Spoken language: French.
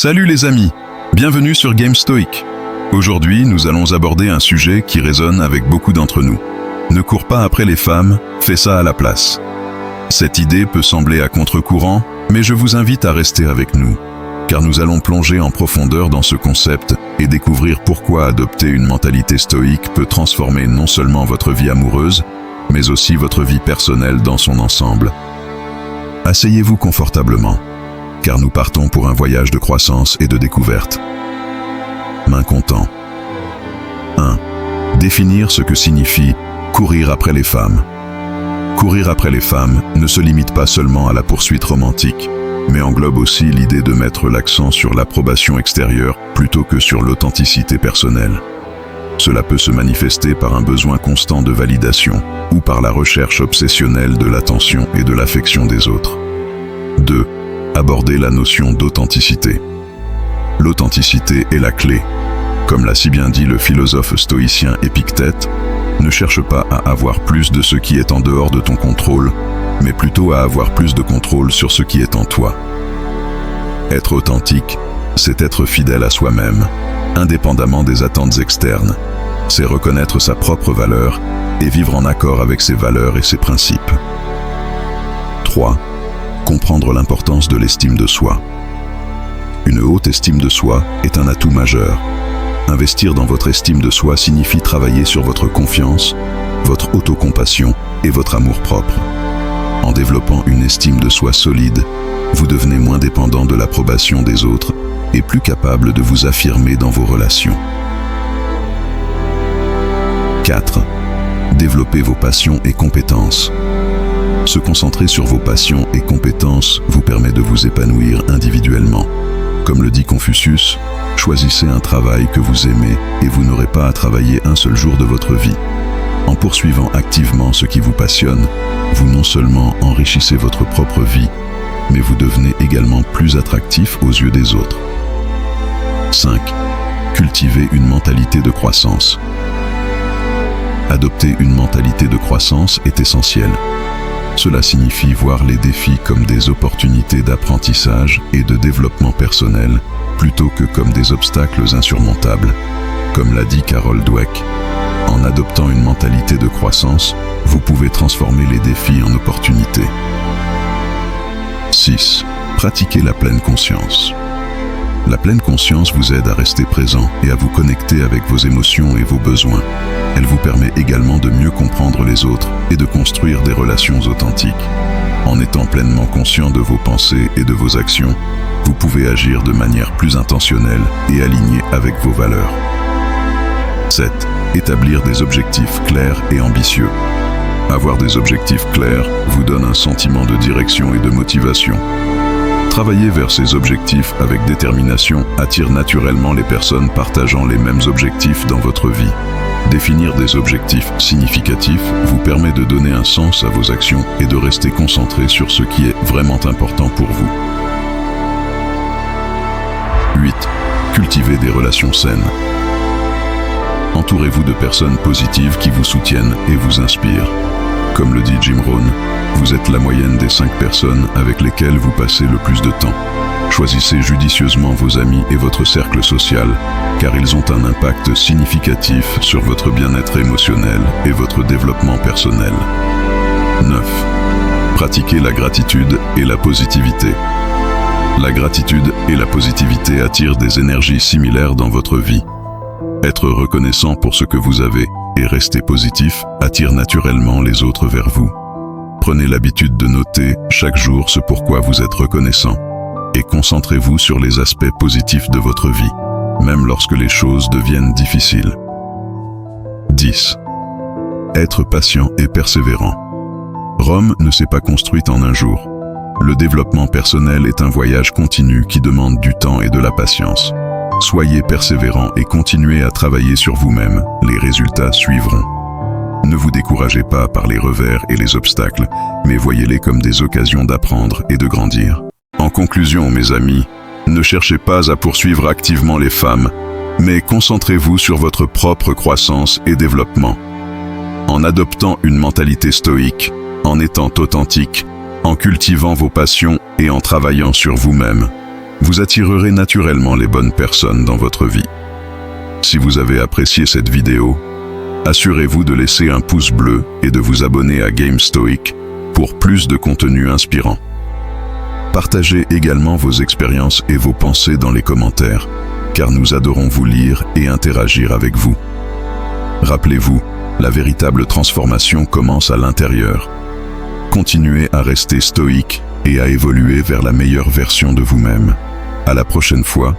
Salut les amis, bienvenue sur Game Stoic. Aujourd'hui, nous allons aborder un sujet qui résonne avec beaucoup d'entre nous. Ne cours pas après les femmes, fais ça à la place. Cette idée peut sembler à contre-courant, mais je vous invite à rester avec nous, car nous allons plonger en profondeur dans ce concept et découvrir pourquoi adopter une mentalité stoïque peut transformer non seulement votre vie amoureuse, mais aussi votre vie personnelle dans son ensemble. Asseyez-vous confortablement, car nous partons pour un voyage de croissance et de découverte. Main comptant. 1. Définir ce que signifie courir après les femmes. Courir après les femmes ne se limite pas seulement à la poursuite romantique, mais englobe aussi l'idée de mettre l'accent sur l'approbation extérieure plutôt que sur l'authenticité personnelle. Cela peut se manifester par un besoin constant de validation ou par la recherche obsessionnelle de l'attention et de l'affection des autres. 2. Aborder la notion d'authenticité. L'authenticité est la clé. Comme l'a si bien dit le philosophe stoïcien Épictète, ne cherche pas à avoir plus de ce qui est en dehors de ton contrôle, mais plutôt à avoir plus de contrôle sur ce qui est en toi. Être authentique, c'est être fidèle à soi-même, indépendamment des attentes externes. C'est reconnaître sa propre valeur et vivre en accord avec ses valeurs et ses principes. 3. Comprendre l'importance de l'estime de soi. Une haute estime de soi est un atout majeur. Investir dans votre estime de soi signifie travailler sur votre confiance, votre autocompassion et votre amour-propre. En développant une estime de soi solide, vous devenez moins dépendant de l'approbation des autres et plus capable de vous affirmer dans vos relations. 4. Développer vos passions et compétences. Se concentrer sur vos passions et compétences vous permet de vous épanouir individuellement. Comme le dit Confucius, choisissez un travail que vous aimez et vous n'aurez pas à travailler un seul jour de votre vie. En poursuivant activement ce qui vous passionne, vous non seulement enrichissez votre propre vie, mais vous devenez également plus attractif aux yeux des autres. 5. Cultivez une mentalité de croissance. Adopter une mentalité de croissance est essentiel. Cela signifie voir les défis comme des opportunités d'apprentissage et de développement personnel, plutôt que comme des obstacles insurmontables. Comme l'a dit Carol Dweck, en adoptant une mentalité de croissance, vous pouvez transformer les défis en opportunités. 6. Pratiquez la pleine conscience. La pleine conscience vous aide à rester présent et à vous connecter avec vos émotions et vos besoins. Elle vous permet également de mieux comprendre les autres et de construire des relations authentiques. En étant pleinement conscient de vos pensées et de vos actions, vous pouvez agir de manière plus intentionnelle et alignée avec vos valeurs. 7. Établir des objectifs clairs et ambitieux. Avoir des objectifs clairs vous donne un sentiment de direction et de motivation. Travailler vers ces objectifs avec détermination attire naturellement les personnes partageant les mêmes objectifs dans votre vie. Définir des objectifs significatifs vous permet de donner un sens à vos actions et de rester concentré sur ce qui est vraiment important pour vous. 8. Cultivez des relations saines. Entourez-vous de personnes positives qui vous soutiennent et vous inspirent. Comme le dit Jim Rohn, vous êtes la moyenne des 5 personnes avec lesquelles vous passez le plus de temps. Choisissez judicieusement vos amis et votre cercle social, car ils ont un impact significatif sur votre bien-être émotionnel et votre développement personnel. 9. Pratiquez la gratitude et la positivité. La gratitude et la positivité attirent des énergies similaires dans votre vie. Être reconnaissant pour ce que vous avez et rester positif attire naturellement les autres vers vous. Prenez l'habitude de noter chaque jour ce pourquoi vous êtes reconnaissant et concentrez-vous sur les aspects positifs de votre vie, même lorsque les choses deviennent difficiles. 10. Être patient et persévérant. Rome ne s'est pas construite en un jour. Le développement personnel est un voyage continu qui demande du temps et de la patience. Soyez persévérant et continuez à travailler sur vous-même, les résultats suivront. Ne vous découragez pas par les revers et les obstacles, mais voyez-les comme des occasions d'apprendre et de grandir. En conclusion, mes amis, ne cherchez pas à poursuivre activement les femmes, mais concentrez-vous sur votre propre croissance et développement. En adoptant une mentalité stoïque, en étant authentique, en cultivant vos passions et en travaillant sur vous-même, Vous attirerez naturellement les bonnes personnes dans votre vie. Si vous avez apprécié cette vidéo, assurez-vous de laisser un pouce bleu et de vous abonner à Game Stoic pour plus de contenu inspirant. Partagez également vos expériences et vos pensées dans les commentaires, car nous adorons vous lire et interagir avec vous. Rappelez-vous, la véritable transformation commence à l'intérieur. Continuez à rester stoïque et à évoluer vers la meilleure version de vous-même. À la prochaine fois.